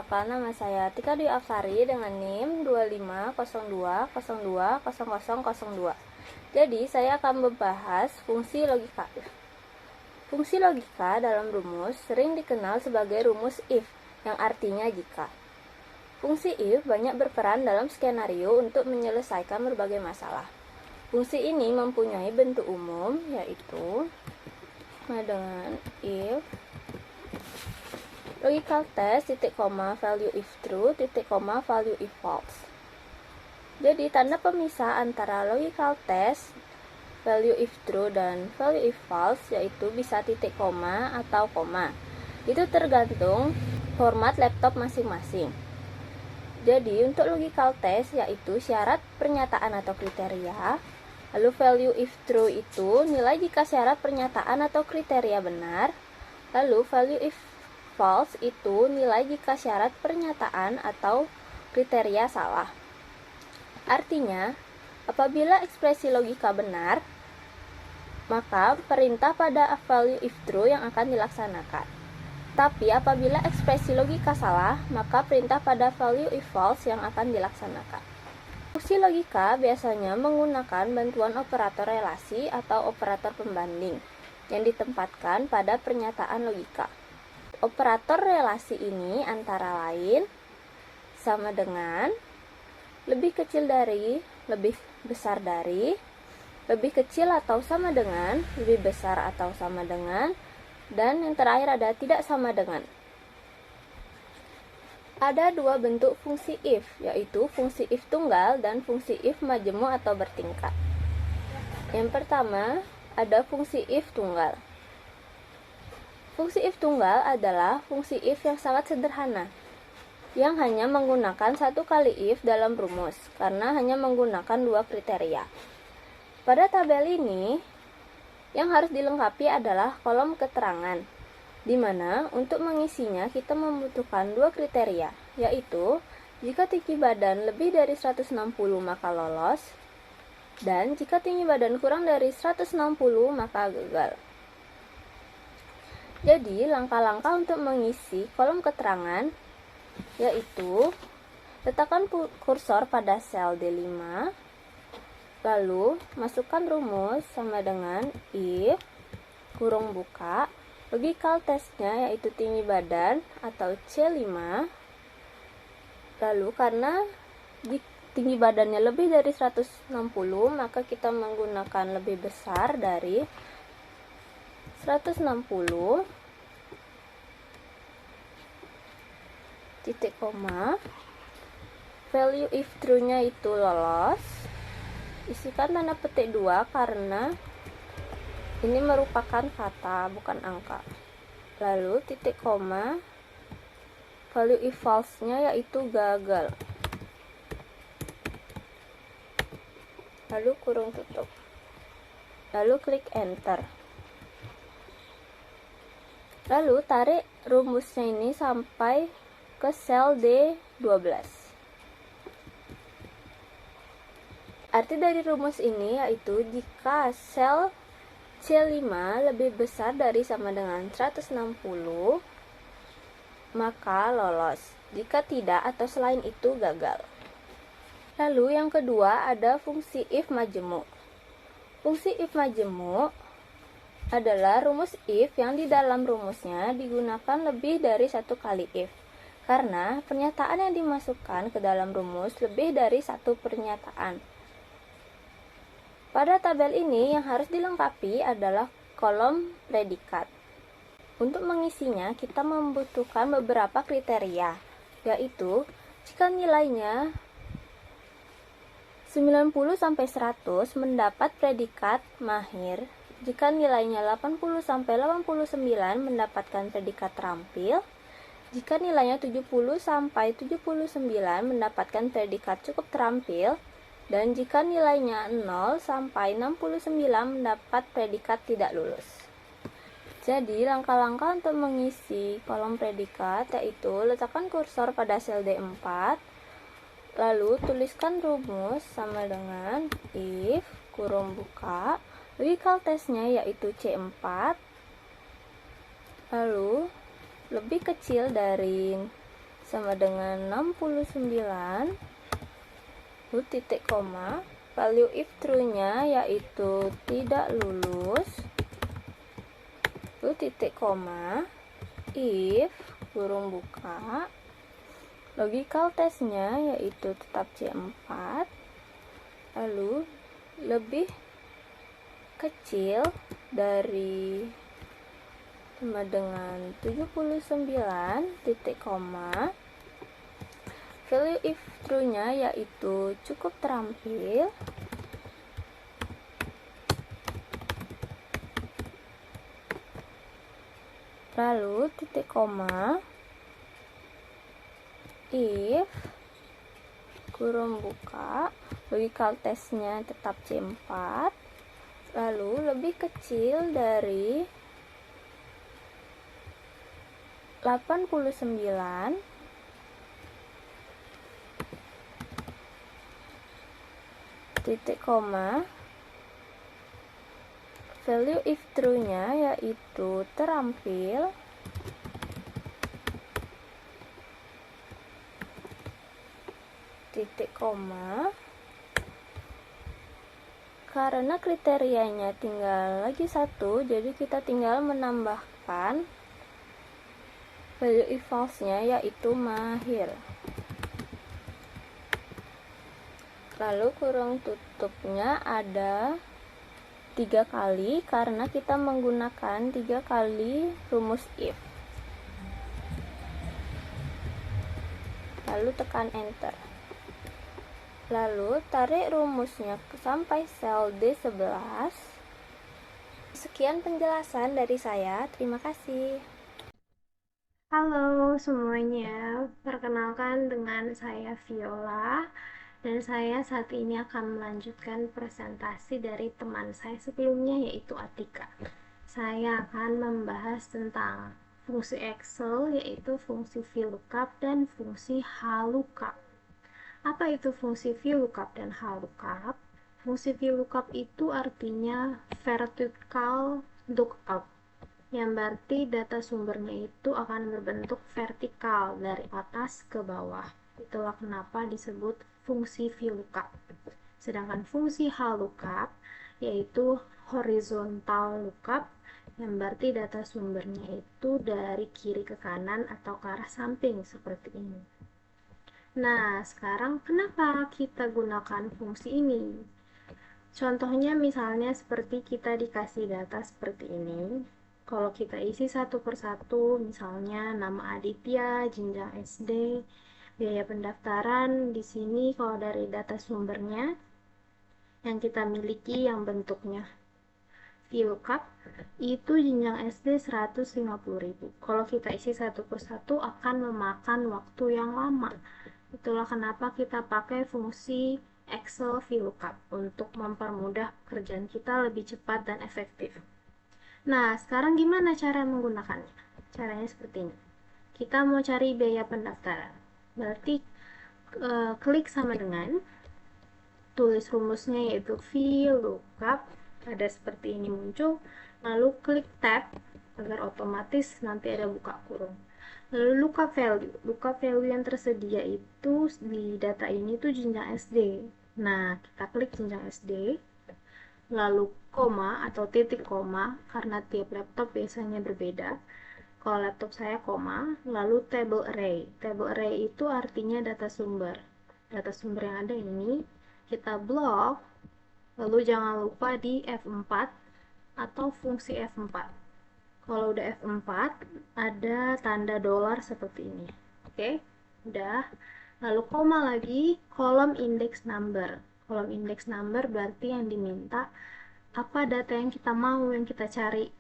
perkenalkan, nama saya Tika Dwi Afsari dengan NIM 250202000002. Jadi, saya akan membahas fungsi logika if. Fungsi logika dalam rumus sering dikenal sebagai rumus if, yang artinya jika. Fungsi if banyak berperan dalam skenario untuk menyelesaikan berbagai masalah. Fungsi ini mempunyai bentuk umum, yaitu dengan if logical test, value if true, value if false. Jadi, tanda pemisah antara logical test, value if true, dan value if false yaitu bisa titik koma atau koma. Itu tergantung format laptop masing-masing. Jadi, untuk logical test yaitu syarat pernyataan atau kriteria. Lalu value if true itu nilai jika syarat pernyataan atau kriteria benar. Lalu value if false itu nilai jika syarat pernyataan atau kriteria salah. Artinya, apabila ekspresi logika benar, maka perintah pada value if true yang akan dilaksanakan. Tapi apabila ekspresi logika salah, maka perintah pada value if false yang akan dilaksanakan. Fungsi logika biasanya menggunakan bantuan operator relasi atau operator pembanding yang ditempatkan pada pernyataan logika. Operator relasi ini antara lain sama dengan, lebih kecil dari, lebih besar dari, lebih kecil atau sama dengan, lebih besar atau sama dengan, dan yang terakhir ada tidak sama dengan. Ada dua bentuk fungsi if, yaitu fungsi if tunggal dan fungsi if majemuk atau bertingkat. Yang pertama, ada fungsi if tunggal. Fungsi if tunggal adalah fungsi if yang sangat sederhana, yang hanya menggunakan satu kali if dalam rumus, karena hanya menggunakan dua kriteria. Pada tabel ini, yang harus dilengkapi adalah kolom keterangan, di mana untuk mengisinya kita membutuhkan dua kriteria, yaitu jika tinggi badan lebih dari 160 maka lolos, dan jika tinggi badan kurang dari 160 maka gagal. Jadi, langkah-langkah untuk mengisi kolom keterangan yaitu letakkan kursor pada sel D5, lalu masukkan rumus sama dengan if kurung buka, logical testnya yaitu tinggi badan atau C5. Lalu karena tinggi badannya lebih dari 160, maka kita menggunakan lebih besar dari 160, titik koma, value if true-nya itu lolos, isikan tanda petik 2 karena ini merupakan kata bukan angka. Lalu titik koma, value if false-nya yaitu gagal. Lalu kurung tutup. Lalu klik enter. Lalu tarik rumusnya ini sampai ke sel D12. Arti dari rumus ini yaitu jika sel C5 lebih besar dari sama dengan 160, maka lolos. Jika tidak atau selain itu gagal. Lalu yang kedua ada fungsi if majemuk. Fungsi if majemuk adalah rumus if yang di dalam rumusnya digunakan lebih dari satu kali if, karena pernyataan yang dimasukkan ke dalam rumus lebih dari satu pernyataan. Pada tabel ini yang harus dilengkapi adalah kolom predikat. Untuk mengisinya kita membutuhkan beberapa kriteria, yaitu jika nilainya 90-100 mendapat predikat mahir, jika nilainya 80-89 mendapatkan predikat terampil, jika nilainya 70-79 mendapatkan predikat cukup terampil, dan jika nilainya 0-69 mendapat predikat tidak lulus. Jadi, langkah-langkah untuk mengisi kolom predikat yaitu letakkan kursor pada sel D4, lalu tuliskan rumus sama dengan if kurung buka, logical testnya yaitu C4, lalu lebih kecil dari sama dengan 69, lalu titik koma, value if true-nya yaitu tidak lulus, lalu titik koma, if kurung buka, logical test-nya yaitu tetap C4, lalu lebih kecil dari sama dengan 79, titik koma, value if true-nya yaitu cukup terampil, lalu titik koma, if kurung buka, logical test-nya tetap C4, lalu lebih kecil dari 89, titik koma, value if true-nya yaitu terampil, titik koma, karena kriterianya tinggal lagi satu, jadi kita tinggal menambahkan value if false-nya yaitu mahir. Lalu kurung tutupnya ada 3 kali karena kita menggunakan 3 kali rumus if. Lalu tekan enter. Lalu tarik rumusnya sampai sel D11. Sekian penjelasan dari saya. Terima kasih. Halo semuanya, perkenalkan dengan saya Viola dan saya saat ini akan melanjutkan presentasi dari teman saya sebelumnya yaitu Atika. Saya akan membahas tentang fungsi Excel yaitu fungsi VLOOKUP dan fungsi HLOOKUP. Apa itu fungsi VLOOKUP dan HLOOKUP? Fungsi VLOOKUP itu artinya vertical lookup, yang berarti data sumbernya itu akan berbentuk vertikal dari atas ke bawah. Itulah kenapa disebut fungsi VLOOKUP. Sedangkan fungsi HLOOKUP yaitu horizontal lookup, yang berarti data sumbernya itu dari kiri ke kanan atau ke arah samping seperti ini. Nah, sekarang kenapa kita gunakan fungsi ini? Contohnya misalnya seperti kita dikasih data seperti ini. Kalau kita isi satu persatu, misalnya nama Aditya, jenjang SD, biaya pendaftaran, di sini kalau dari data sumbernya yang kita miliki yang bentuknya VLOOKUP itu jenjang SD 150.000. Kalau kita isi satu persatu akan memakan waktu yang lama. Itulah kenapa kita pakai fungsi Excel VLOOKUP untuk mempermudah pekerjaan kita lebih cepat dan efektif. Nah, sekarang gimana cara menggunakannya? Caranya seperti ini. Kita mau cari biaya pendaftaran. Berarti klik sama dengan tulis rumusnya yaitu VLOOKUP, ada seperti ini muncul, lalu klik tab agar otomatis nanti ada buka kurung. Lalu lookup value yang tersedia itu di data ini tuh jenjang SD. Nah, kita klik jenjang SD, lalu koma atau titik koma, karena tiap laptop biasanya berbeda. Kalau laptop saya koma, lalu table array. Table array itu artinya data sumber. Data sumber yang ada ini kita blok, lalu jangan lupa di F4 atau fungsi F4. Kalau udah F4 ada tanda dolar seperti ini. Oke, udah. Lalu koma lagi, kolom index number. Kolom index number berarti yang diminta apa data yang kita mau, yang kita cari.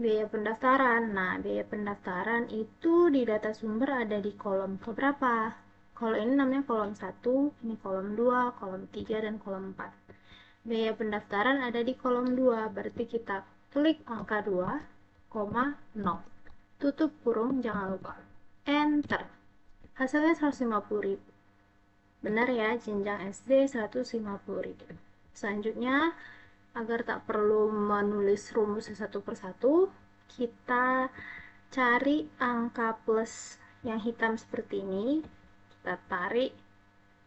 Biaya pendaftaran. Nah, biaya pendaftaran itu di data sumber ada di kolom keberapa? Kalau ini namanya kolom 1, ini kolom 2, kolom 3, dan kolom 4. Biaya pendaftaran ada di kolom 2, berarti kita klik angka 2, 0, tutup kurung, jangan lupa enter. Hasilnya 150.000. Benar ya, jenjang SD 150.000. Selanjutnya, agar tak perlu menulis rumusnya satu persatu, kita cari angka plus yang hitam seperti ini, kita tarik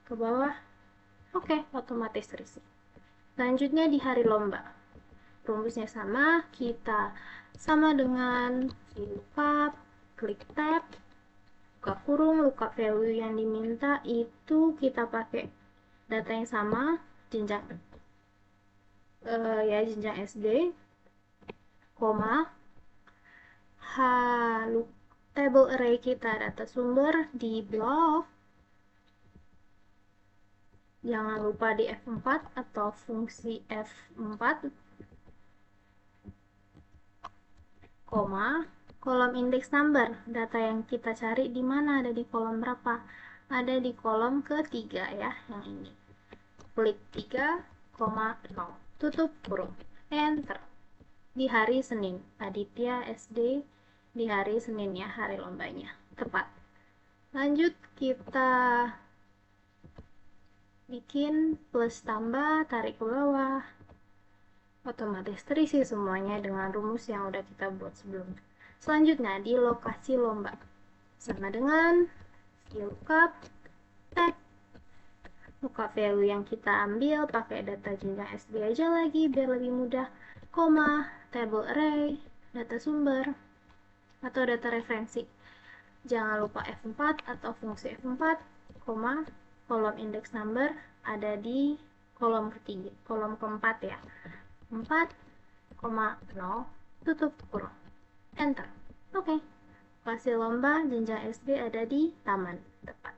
ke bawah. Oke, otomatis terisi. Selanjutnya di hari lomba, rumusnya sama, kita sama dengan VLOOKUP, klik tab, buka kurung, lookup value yang diminta itu kita pakai data yang sama, jenjang jenjang SD, koma, table array kita data sumber di blok, jangan lupa di F4 atau fungsi F4, koma, kolom index number, data yang kita cari di mana, ada di kolom berapa, ada di kolom ketiga ya, yang ini, klik 3,0, tutup kurung, enter. Di hari Senin, Aditya SD di hari Senin ya, hari lombanya, tepat. Lanjut kita bikin plus tambah, tarik ke bawah, otomatis terisi semuanya dengan rumus yang udah kita buat sebelumnya. Selanjutnya di lokasi lomba, sama dengan VLOOKUP, tag, lookup value yang kita ambil pakai data jenjang SD aja lagi biar lebih mudah, koma, table array, data sumber atau data referensi, jangan lupa F4 atau fungsi F4, koma, kolom index number ada di kolom ketiga, kolom keempat ya, 4,0, tutup kurung, enter. Oke, lokasi lomba jenjang SD ada di taman, tepat.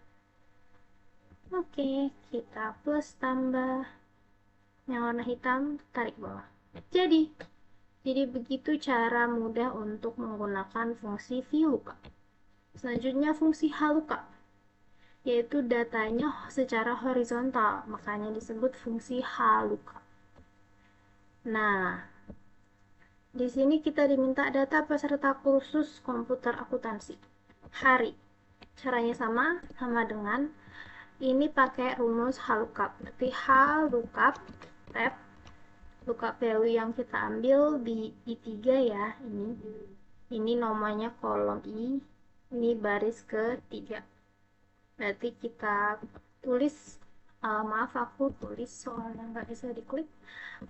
Oke, kita plus tambah yang warna hitam, tarik bawah. Jadi begitu cara mudah untuk menggunakan fungsi VLOOKUP. Selanjutnya fungsi HLOOKUP, yaitu datanya secara horizontal, makanya disebut fungsi HLOOKUP. Nah, di sini kita diminta data peserta kursus komputer akuntansi. Hari. Caranya sama dengan ini pakai rumus HLOOKUP. Berarti HLOOKUP tab lookup value yang kita ambil di I3 ya, ini nomornya kolom I, ini baris ketiga. Berarti kita tulis, maaf aku tulis soalnya nggak bisa diklik,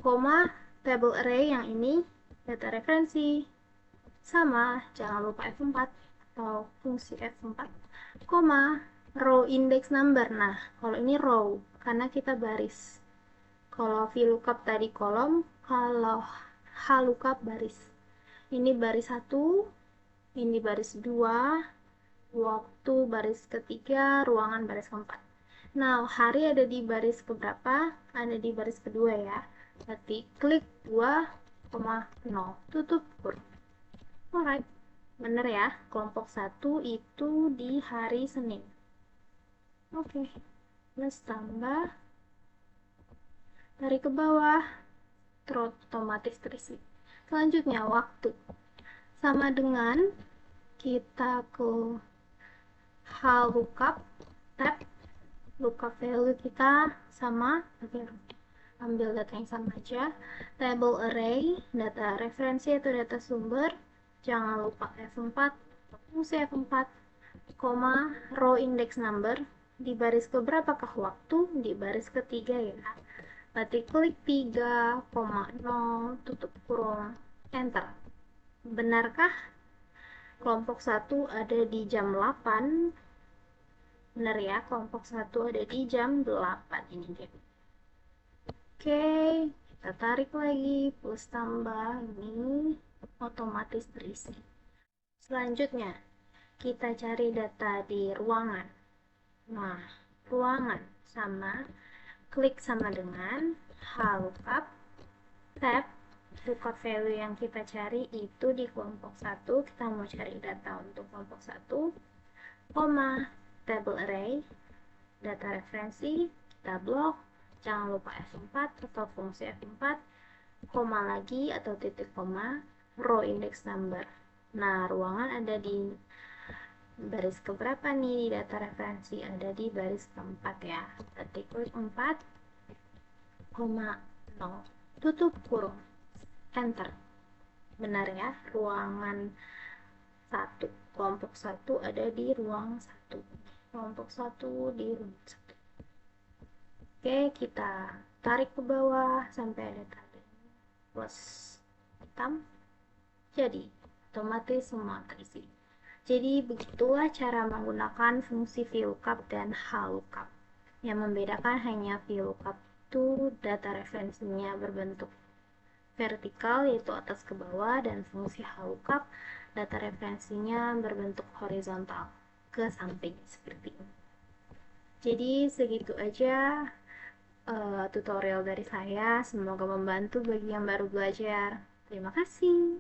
koma, table array yang ini data referensi, sama, jangan lupa F4 atau fungsi F4, koma, row index number. Nah, kalau ini row karena kita baris, kalau VLOOKUP tadi kolom, kalau HLOOKUP baris. Ini baris 1, ini baris 2, waktu baris ketiga, ruangan baris keempat. Nah, hari ada di baris keberapa? Ada di baris kedua ya. Berarti klik 2,0, tutup kurung. Alright, bener ya, kelompok 1 itu di hari Senin. Oke, plus tambah, tarik ke bawah, otomatis terisi. Selanjutnya waktu, sama dengan kita ke HLOOKUP tab, lookup value kita sama, ambil data yang sama aja, table array, data referensi atau data sumber, jangan lupa F4, fungsi F4, koma, row index number, di baris keberapakah waktu? Di baris ketiga ya. Berarti klik 3,0, tutup kurung, enter. Benarkah kelompok 1 ada di jam 8? Benar ya, kelompok 1 ada di jam 8 ini dia. Oke, kita tarik lagi, plus tambah, ini otomatis terisi. Selanjutnya, kita cari data di ruangan. Nah, ruangan sama, klik sama dengan HLOOKUP tab, lookup value yang kita cari itu di kelompok 1, kita mau cari data untuk kelompok 1, koma, table array, data referensi, kita blok, jangan lupa F4 atau fungsi F4, koma lagi atau titik koma, row index number. Nah, ruangan ada di baris keberapa nih di data referensi? Ada di baris keempat ya. Berarti klik 4,0, tutup kurung, enter. Benar ya, ruangan 1. Kelompok 1 ada di ruang 1. Kelompok 1 di ruang 1. Oke, kita tarik ke bawah sampai ada tanda plus hitam. Jadi, otomatis semua terisi. Jadi, begitulah cara menggunakan fungsi VLOOKUP dan HLOOKUP. Yang membedakan hanya VLOOKUP itu data referensinya berbentuk vertikal, yaitu atas ke bawah, dan fungsi HLOOKUP data referensinya berbentuk horizontal, ke samping, seperti ini. Jadi, segitu aja tutorial dari saya. Semoga membantu bagi yang baru belajar. Terima kasih.